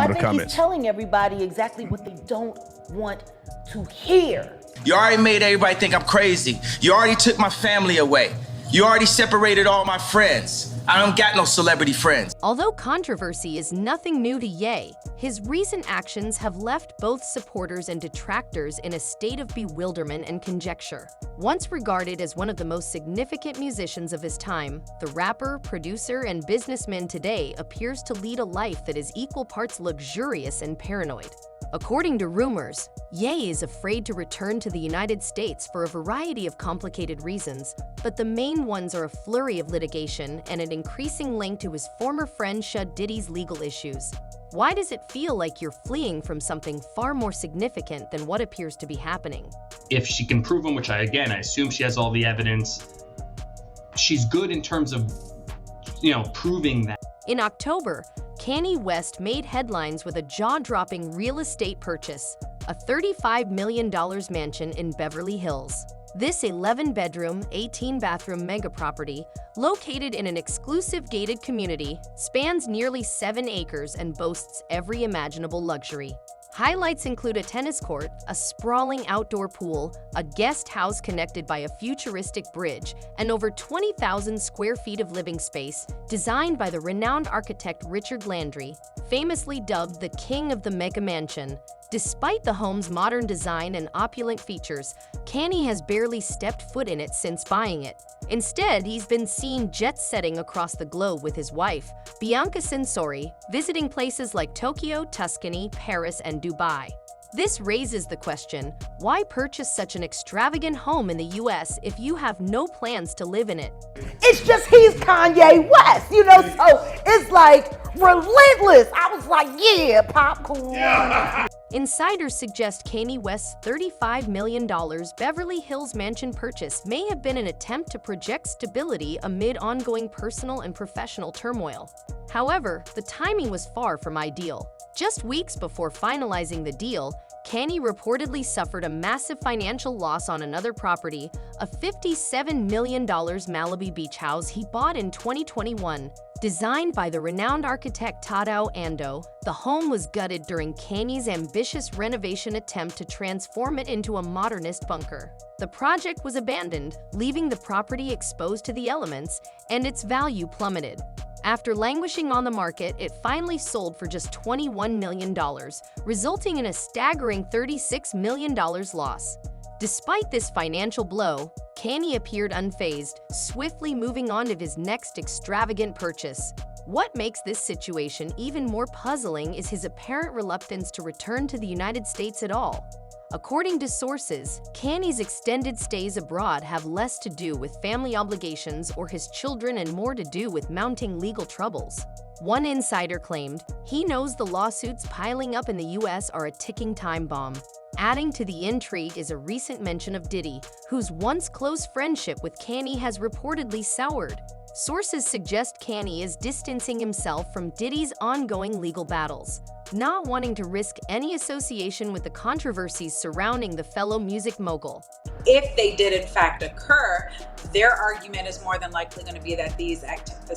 of the comments. He's telling everybody exactly what they don't want to hear. You already made everybody think I'm crazy. You already took my family away. You already separated all my friends. I don't got no celebrity friends. Although controversy is nothing new to Ye, his recent actions have left both supporters and detractors in a state of bewilderment and conjecture. Once regarded as one of the most significant musicians of his time, the rapper, producer, and businessman today appears to lead a life that is equal parts luxurious and paranoid. According to rumors, Ye is afraid to return to the United States for a variety of complicated reasons, but the main ones are a flurry of litigation and an increasing link to his former friend Diddy's legal issues. Why does it feel like you're fleeing from something far more significant than what appears to be happening? If she can prove them, which I assume she has all the evidence, she's good in terms of, proving that. In October, Kanye West made headlines with a jaw-dropping real estate purchase, a $35 million mansion in Beverly Hills. This 11-bedroom, 18-bathroom mega-property, located in an exclusive gated community, spans nearly 7 acres and boasts every imaginable luxury. Highlights include a tennis court, a sprawling outdoor pool, a guest house connected by a futuristic bridge, and over 20,000 square feet of living space, designed by the renowned architect Richard Landry, famously dubbed the King of the Mega Mansion. Despite the home's modern design and opulent features, Kanye has barely stepped foot in it since buying it. Instead, he's been seen jet-setting across the globe with his wife, Bianca Censori, visiting places like Tokyo, Tuscany, Paris, and Dubai. This raises the question, why purchase such an extravagant home in the US if you have no plans to live in it? It's just he's Kanye West, so it's like relentless. I was like, yeah, popcorn. Yeah. Insiders suggest Kanye West's $35 million Beverly Hills mansion purchase may have been an attempt to project stability amid ongoing personal and professional turmoil. However, the timing was far from ideal. Just weeks before finalizing the deal, Kanye reportedly suffered a massive financial loss on another property, a $57 million Malibu beach house he bought in 2021. Designed by the renowned architect Tadao Ando, the home was gutted during Kanye's ambitious renovation attempt to transform it into a modernist bunker. The project was abandoned, leaving the property exposed to the elements, and its value plummeted. After languishing on the market, it finally sold for just $21 million, resulting in a staggering $36 million loss. Despite this financial blow, Kanye appeared unfazed, swiftly moving on to his next extravagant purchase. What makes this situation even more puzzling is his apparent reluctance to return to the United States at all. According to sources, Kanye's extended stays abroad have less to do with family obligations or his children and more to do with mounting legal troubles. One insider claimed, he knows the lawsuits piling up in the US are a ticking time bomb. Adding to the intrigue is a recent mention of Diddy, whose once close friendship with Kanye has reportedly soured. Sources suggest Kanye is distancing himself from Diddy's ongoing legal battles, not wanting to risk any association with the controversies surrounding the fellow music mogul. If they did in fact occur, their argument is more than likely going to be that this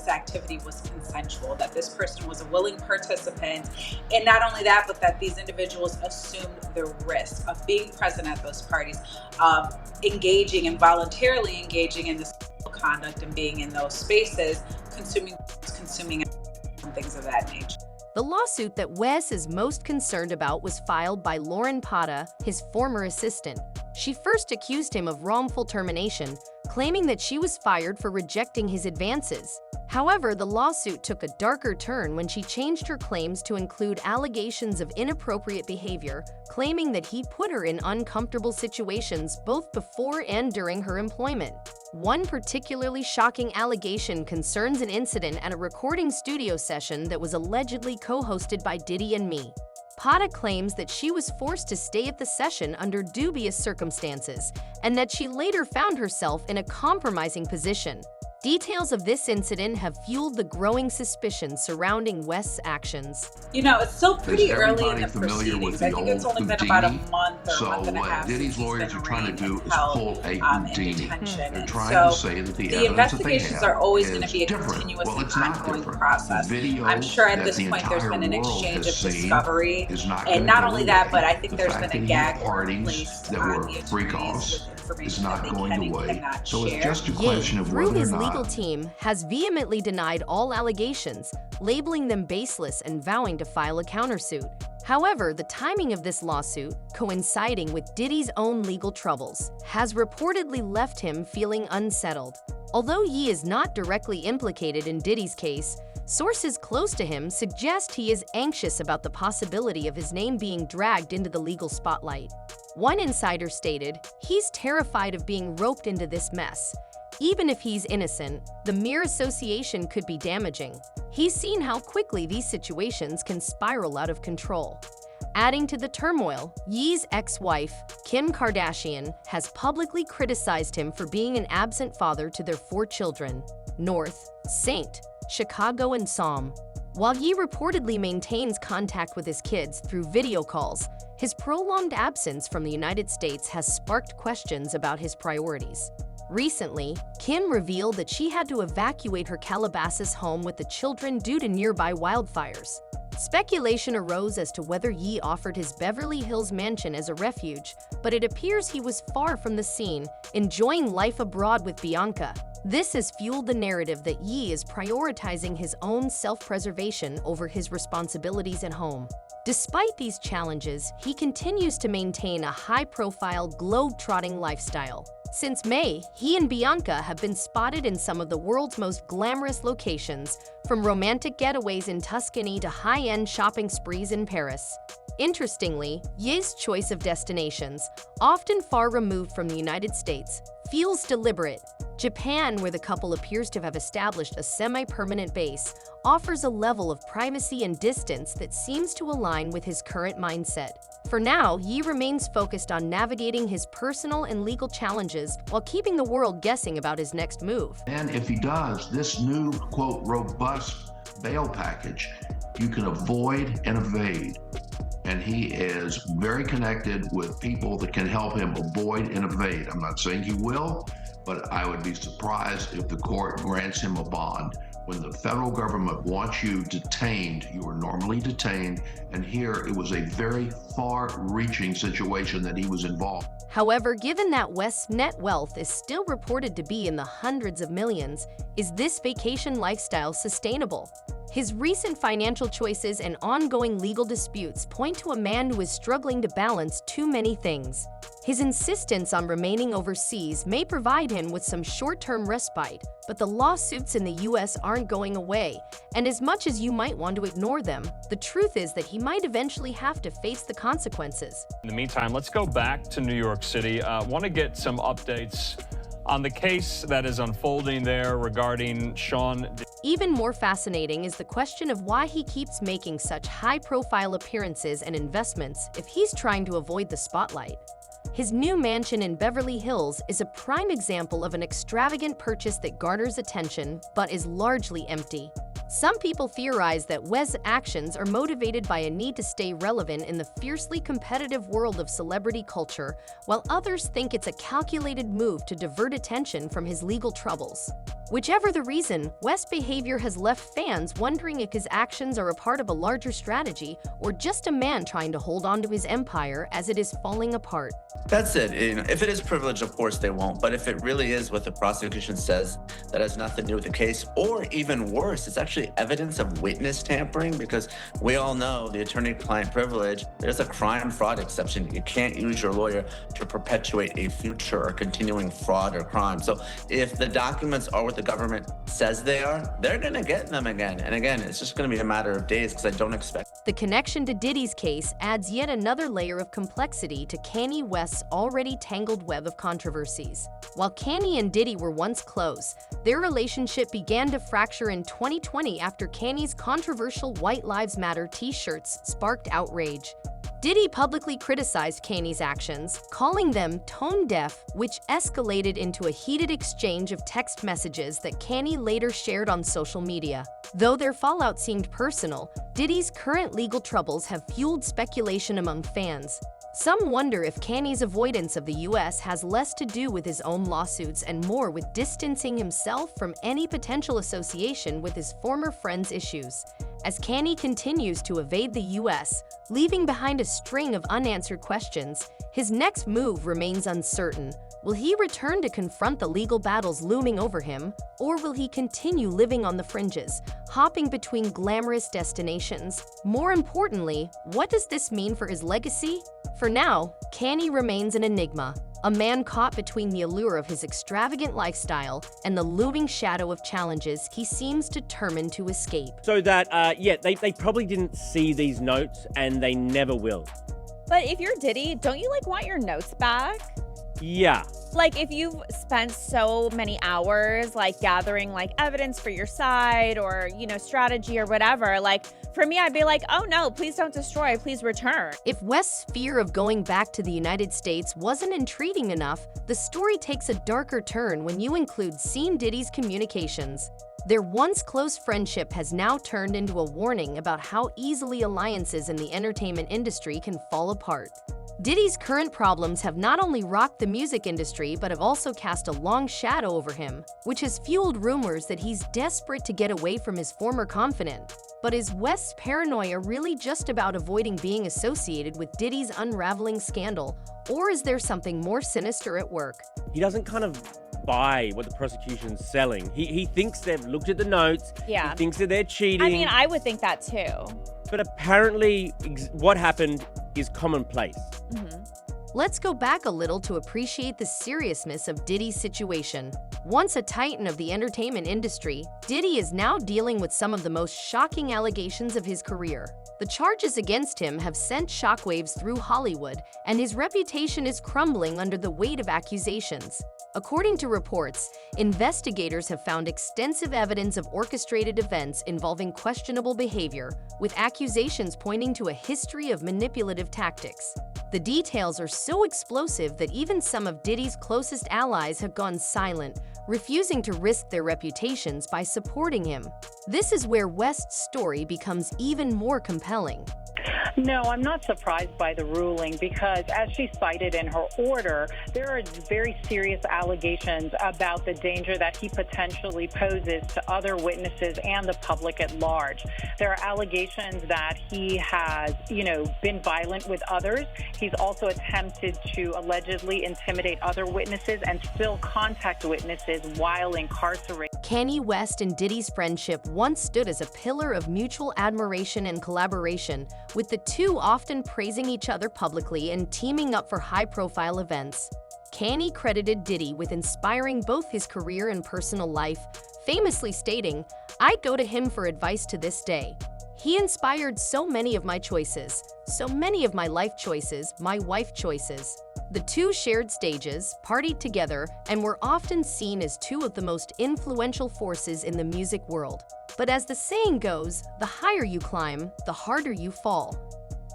activity was consensual, that this person was a willing participant, and not only that, but that these individuals assumed the risk of being present at those parties, of engaging and voluntarily engaging in this conduct and being in those spaces, consuming and things of that nature. The lawsuit that Wes is most concerned about was filed by Lauren Pata, his former assistant. She first accused him of wrongful termination, claiming that she was fired for rejecting his advances. However, the lawsuit took a darker turn when she changed her claims to include allegations of inappropriate behavior, claiming that he put her in uncomfortable situations both before and during her employment. One particularly shocking allegation concerns an incident at a recording studio session that was allegedly co-hosted by Diddy and Me. Pata claims that she was forced to stay at the session under dubious circumstances, and that she later found herself in a compromising position. Details of this incident have fueled the growing suspicions surrounding West's actions. You know, it's still pretty early in the familiar with proceedings. I the think it's old only been about a Houdini? month or So month and a what half Diddy's since he's lawyers been are trying to arraigned do and is held pull a in Houdini. detention. They're And trying so to say that the the evidence that they investigations have are always going is to be a different. continuous Well, and it's not ongoing different. process. The video I'm sure at that this the point there's been an entire world exchange has of seen discovery, is not and gonna not go only that, away. but I think The there's fact been a that you have gag order parties placed that on were the freak attorneys offs with is information that not they going can and away. cannot So it's share. just a Ye, question of through whether or his not legal team, has vehemently denied all allegations, labeling them baseless and vowing to file a countersuit. However, the timing of this lawsuit, coinciding with Diddy's own legal troubles, has reportedly left him feeling unsettled. Although Ye is not directly implicated in Diddy's case, sources close to him suggest he is anxious about the possibility of his name being dragged into the legal spotlight. One insider stated, "He's terrified of being roped into this mess. Even if he's innocent, the mere association could be damaging. He's seen how quickly these situations can spiral out of control." Adding to the turmoil, Ye's ex-wife, Kim Kardashian, has publicly criticized him for being an absent father to their 4 children, North, Saint, Chicago, and Psalm. While Ye reportedly maintains contact with his kids through video calls, his prolonged absence from the United States has sparked questions about his priorities. Recently, Kim revealed that she had to evacuate her Calabasas home with the children due to nearby wildfires. Speculation arose as to whether Ye offered his Beverly Hills mansion as a refuge, but it appears he was far from the scene, enjoying life abroad with Bianca. This has fueled the narrative that Ye is prioritizing his own self-preservation over his responsibilities at home. Despite these challenges, he continues to maintain a high-profile, globe-trotting lifestyle. Since May, he and Bianca have been spotted in some of the world's most glamorous locations, from romantic getaways in Tuscany to high-end shopping sprees in Paris. Interestingly, Ye's choice of destinations, often far removed from the United States, feels deliberate. Japan, where the couple appears to have established a semi-permanent base, offers a level of privacy and distance that seems to align with his current mindset. For now, Ye remains focused on navigating his personal and legal challenges while keeping the world guessing about his next move. And if he does, this new, quote, robust bail package, you can avoid and evade. And he is very connected with people that can help him avoid and evade. I'm not saying he will, but I would be surprised if the court grants him a bond. When the federal government wants you detained, you are normally detained, and here it was a very far-reaching situation that he was involved. However, given that West's net wealth is still reported to be in the hundreds of millions, is this vacation lifestyle sustainable? His recent financial choices and ongoing legal disputes point to a man who is struggling to balance too many things. His insistence on remaining overseas may provide him with some short-term respite, but the lawsuits in the US aren't going away, and as much as you might want to ignore them, the truth is that he might eventually have to face the consequences. In the meantime, let's go back to New York City. Want to get some updates on the case that is unfolding there regarding Sean. Even more fascinating is the question of why he keeps making such high-profile appearances and investments if he's trying to avoid the spotlight. His new mansion in Beverly Hills is a prime example of an extravagant purchase that garners attention but is largely empty. Some people theorize that West's actions are motivated by a need to stay relevant in the fiercely competitive world of celebrity culture, while others think it's a calculated move to divert attention from his legal troubles. Whichever the reason, West's behavior has left fans wondering if his actions are a part of a larger strategy or just a man trying to hold on to his empire as it is falling apart. That's it. You know, if it is privilege, of course they won't. But if it really is what the prosecution says, that has nothing to do with the case, or even worse, it's actually evidence of witness tampering, because we all know the attorney-client privilege, there's a crime fraud exception. You can't use your lawyer to perpetuate a future or continuing fraud or crime. So if the documents are what the government says they are, they're going to get them again. And again, it's just going to be a matter of days, because I don't expect. The connection to Diddy's case adds yet another layer of complexity to Kanye West's already tangled web of controversies. While Kanye and Diddy were once close, their relationship began to fracture in 2020 after Kanye's controversial White Lives Matter t-shirts sparked outrage. Diddy publicly criticized Kanye's actions, calling them tone-deaf, which escalated into a heated exchange of text messages that Kanye later shared on social media. Though their fallout seemed personal, Diddy's current legal troubles have fueled speculation among fans. Some wonder if Kanye's avoidance of the US has less to do with his own lawsuits and more with distancing himself from any potential association with his former friends' issues. As Kanye continues to evade the US, leaving behind a string of unanswered questions, his next move remains uncertain. Will he return to confront the legal battles looming over him, or will he continue living on the fringes, hopping between glamorous destinations? More importantly, what does this mean for his legacy? For now, Kanye remains an enigma, a man caught between the allure of his extravagant lifestyle and the looming shadow of challenges he seems determined to escape. So that, they probably didn't see these notes and they never will. But if you're Diddy, don't you want your notes back? Yeah. If you've spent so many hours gathering evidence for your side or, strategy or whatever, for me, I'd be oh no, please don't destroy, please return. If West's fear of going back to the United States wasn't intriguing enough, the story takes a darker turn when you include Sean Diddy's communications. Their once close friendship has now turned into a warning about how easily alliances in the entertainment industry can fall apart. Diddy's current problems have not only rocked the music industry but have also cast a long shadow over him, which has fueled rumors that he's desperate to get away from his former confidant. But is West's paranoia really just about avoiding being associated with Diddy's unraveling scandal, or is there something more sinister at work? He doesn't kind of buy what the prosecution's selling. He thinks they've looked at the notes. Yeah. He thinks that they're cheating. I mean, I would think that too. But apparently, what happened is commonplace. Mm-hmm. Let's go back a little to appreciate the seriousness of Diddy's situation. Once a titan of the entertainment industry, Diddy is now dealing with some of the most shocking allegations of his career. The charges against him have sent shockwaves through Hollywood, and his reputation is crumbling under the weight of accusations. According to reports, investigators have found extensive evidence of orchestrated events involving questionable behavior, with accusations pointing to a history of manipulative tactics. The details are so explosive that even some of Diddy's closest allies have gone silent, refusing to risk their reputations by supporting him. This is where West's story becomes even more compelling. No, I'm not surprised by the ruling because, as she cited in her order, there are very serious allegations about the danger that he potentially poses to other witnesses and the public at large. There are allegations that he has, been violent with others. He's also attempted to allegedly intimidate other witnesses and still contact witnesses while incarcerated. Kanye West and Diddy's friendship once stood as a pillar of mutual admiration and collaboration, with the two often praising each other publicly and teaming up for high-profile events. Kanye credited Diddy with inspiring both his career and personal life, famously stating, "I go to him for advice to this day. He inspired so many of my choices, so many of my life choices, my wife choices." The two shared stages, partied together, and were often seen as two of the most influential forces in the music world. But as the saying goes, the higher you climb, the harder you fall.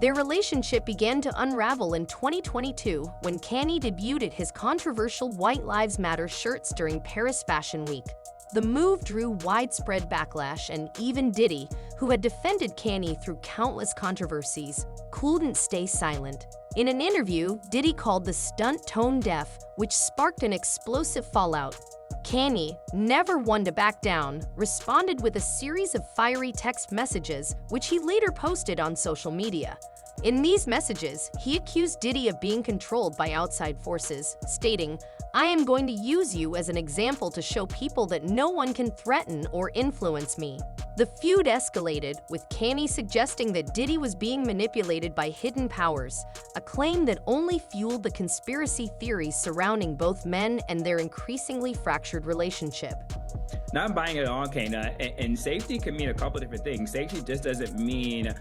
Their relationship began to unravel in 2022 when Kanye debuted his controversial White Lives Matter shirts during Paris Fashion Week. The move drew widespread backlash, and even Diddy, who had defended Kanye through countless controversies, couldn't stay silent. In an interview, Diddy called the stunt tone deaf, which sparked an explosive fallout. Kanye, never one to back down, responded with a series of fiery text messages, which he later posted on social media. In these messages, he accused Diddy of being controlled by outside forces, stating, "I am going to use you as an example to show people that no one can threaten or influence me." The feud escalated, with Kanye suggesting that Diddy was being manipulated by hidden powers, a claim that only fueled the conspiracy theories surrounding both men and their increasingly fractured relationship. Not buying it on, Kana, and safety can mean a couple different things. Safety just doesn't mean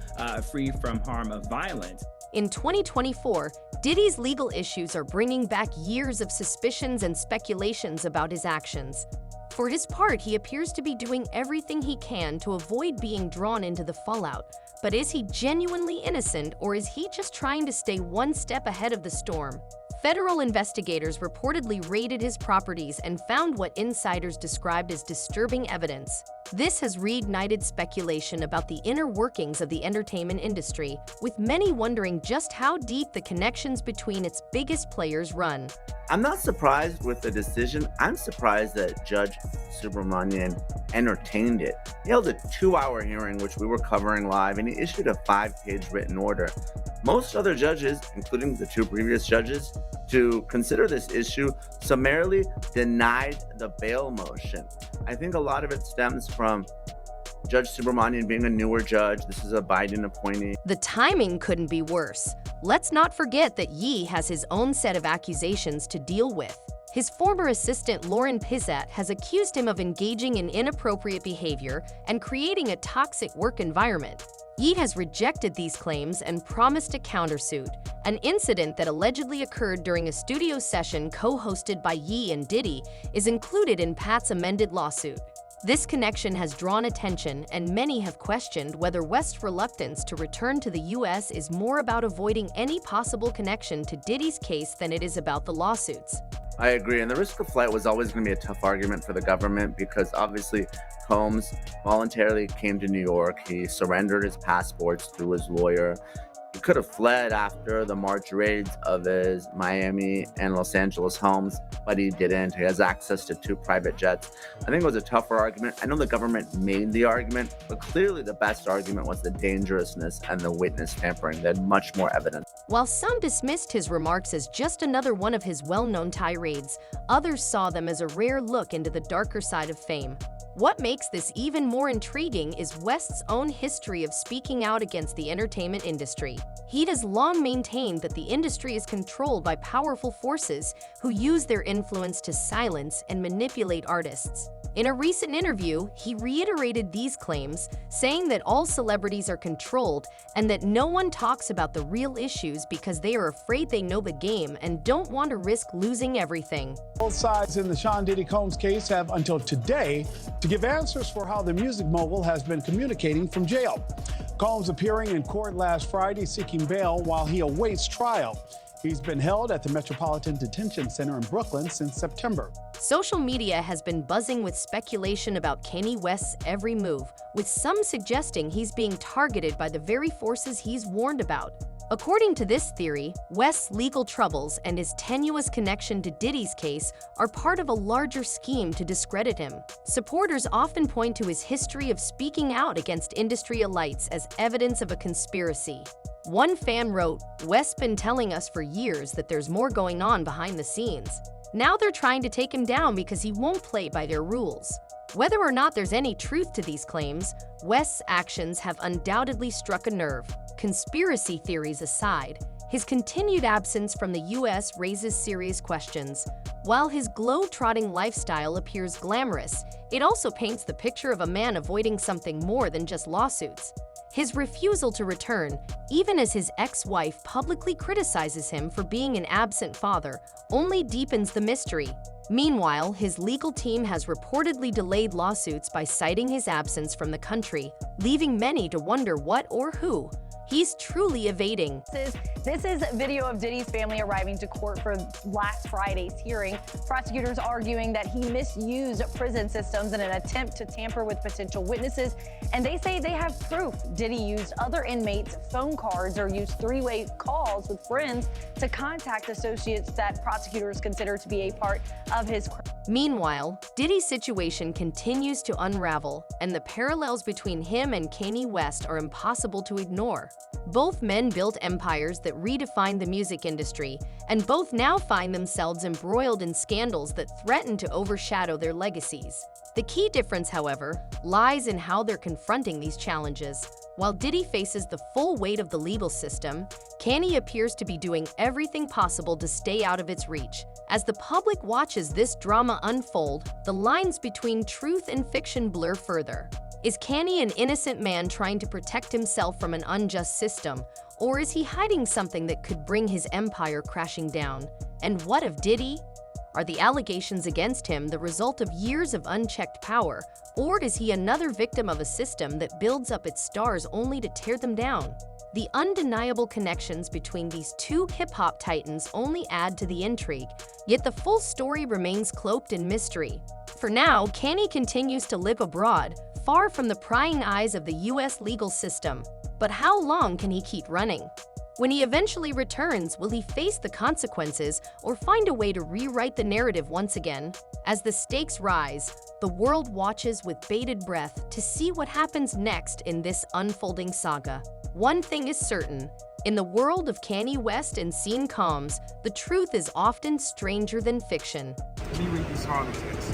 free from harm of violence. In 2024, Diddy's legal issues are bringing back years of suspicions and speculations about his actions. For his part, he appears to be doing everything he can to avoid being drawn into the fallout. But is he genuinely innocent, or is he just trying to stay one step ahead of the storm? Federal investigators reportedly raided his properties and found what insiders described as disturbing evidence. This has reignited speculation about the inner workings of the entertainment industry, with many wondering just how deep the connections between its biggest players run. I'm not surprised with the decision. I'm surprised that Judge Subramanian entertained it. He held a 2-hour hearing, which we were covering live, and he issued a 5-page written order. Most other judges, including the 2 previous judges, to consider this issue, summarily denied the bail motion. I think a lot of it stems from Judge Subramanian being a newer judge. This is a Biden appointee. The timing couldn't be worse. Let's not forget that Ye has his own set of accusations to deal with. His former assistant Lauren Pizat has accused him of engaging in inappropriate behavior and creating a toxic work environment. Ye has rejected these claims and promised a countersuit, an incident that allegedly occurred during a studio session co-hosted by Ye and Diddy is included in Pat's amended lawsuit. This connection has drawn attention, and many have questioned whether West's reluctance to return to the U.S. is more about avoiding any possible connection to Diddy's case than it is about the lawsuits. I agree, and the risk of flight was always going to be a tough argument for the government because obviously Combs voluntarily came to New York. He surrendered his passports through his lawyer. He could have fled after the March raids of his Miami and Los Angeles homes, but he didn't. He has access to 2 private jets. I think it was a tougher argument. I know the government made the argument, but clearly the best argument was the dangerousness and the witness tampering. They had much more evidence. While some dismissed his remarks as just another one of his well-known tirades, others saw them as a rare look into the darker side of fame. What makes this even more intriguing is West's own history of speaking out against the entertainment industry. He has long maintained that the industry is controlled by powerful forces who use their influence to silence and manipulate artists. In a recent interview, he reiterated these claims, saying that all celebrities are controlled and that no one talks about the real issues because they are afraid they know the game and don't want to risk losing everything. Both sides in the Sean Diddy Combs case have until today to give answers for how the music mogul has been communicating from jail. Combs appearing in court last Friday seeking bail while he awaits trial. He's been held at the Metropolitan Detention Center in Brooklyn since September. Social media has been buzzing with speculation about Kanye West's every move, with some suggesting he's being targeted by the very forces he's warned about. According to this theory, West's legal troubles and his tenuous connection to Diddy's case are part of a larger scheme to discredit him. Supporters often point to his history of speaking out against industry elites as evidence of a conspiracy. One fan wrote, "West's been telling us for years that there's more going on behind the scenes. Now they're trying to take him down because he won't play by their rules." Whether or not there's any truth to these claims, West's actions have undoubtedly struck a nerve. Conspiracy theories aside, his continued absence from the U.S. raises serious questions. While his globe-trotting lifestyle appears glamorous, it also paints the picture of a man avoiding something more than just lawsuits. His refusal to return, even as his ex-wife publicly criticizes him for being an absent father, only deepens the mystery. Meanwhile, his legal team has reportedly delayed lawsuits by citing his absence from the country, leaving many to wonder what or who he's truly evading. This is video of Diddy's family arriving to court for last Friday's hearing. Prosecutors arguing that he misused prison systems in an attempt to tamper with potential witnesses, and they say they have proof Diddy used other inmates' phone cards or used 3-way calls with friends to contact associates that prosecutors consider to be a part of his crime. Meanwhile, Diddy's situation continues to unravel, and the parallels between him and Kanye West are impossible to ignore. Both men built empires that redefined the music industry, and both now find themselves embroiled in scandals that threaten to overshadow their legacies. The key difference, however, lies in how they're confronting these challenges. While Diddy faces the full weight of the legal system, Kanye appears to be doing everything possible to stay out of its reach. As the public watches this drama unfold, the lines between truth and fiction blur further. Is Kanye an innocent man trying to protect himself from an unjust system, or is he hiding something that could bring his empire crashing down? And what of Diddy? Are the allegations against him the result of years of unchecked power, or is he another victim of a system that builds up its stars only to tear them down? The undeniable connections between these two hip-hop titans only add to the intrigue, yet the full story remains cloaked in mystery. For now, Kanye continues to live abroad, far from the prying eyes of the US legal system. But how long can he keep running? When he eventually returns, will he face the consequences or find a way to rewrite the narrative once again? As the stakes rise, the world watches with bated breath to see what happens next in this unfolding saga. One thing is certain, in the world of Kanye West and Sean Combs, the truth is often stranger than fiction. Let me read these harlequins.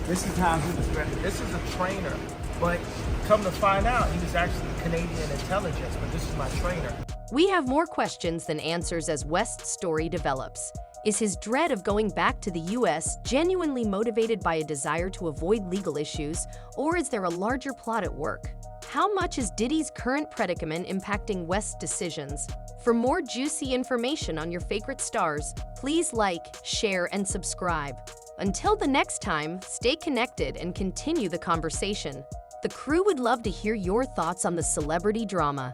This is how he was ready. This is a trainer, but come to find out, he was actually Canadian intelligence, but this is my trainer. We have more questions than answers as West's story develops. Is his dread of going back to the US genuinely motivated by a desire to avoid legal issues, or is there a larger plot at work? How much is Diddy's current predicament impacting West's decisions? For more juicy information on your favorite stars, please like, share, and subscribe. Until the next time, stay connected and continue the conversation. The crew would love to hear your thoughts on the celebrity drama.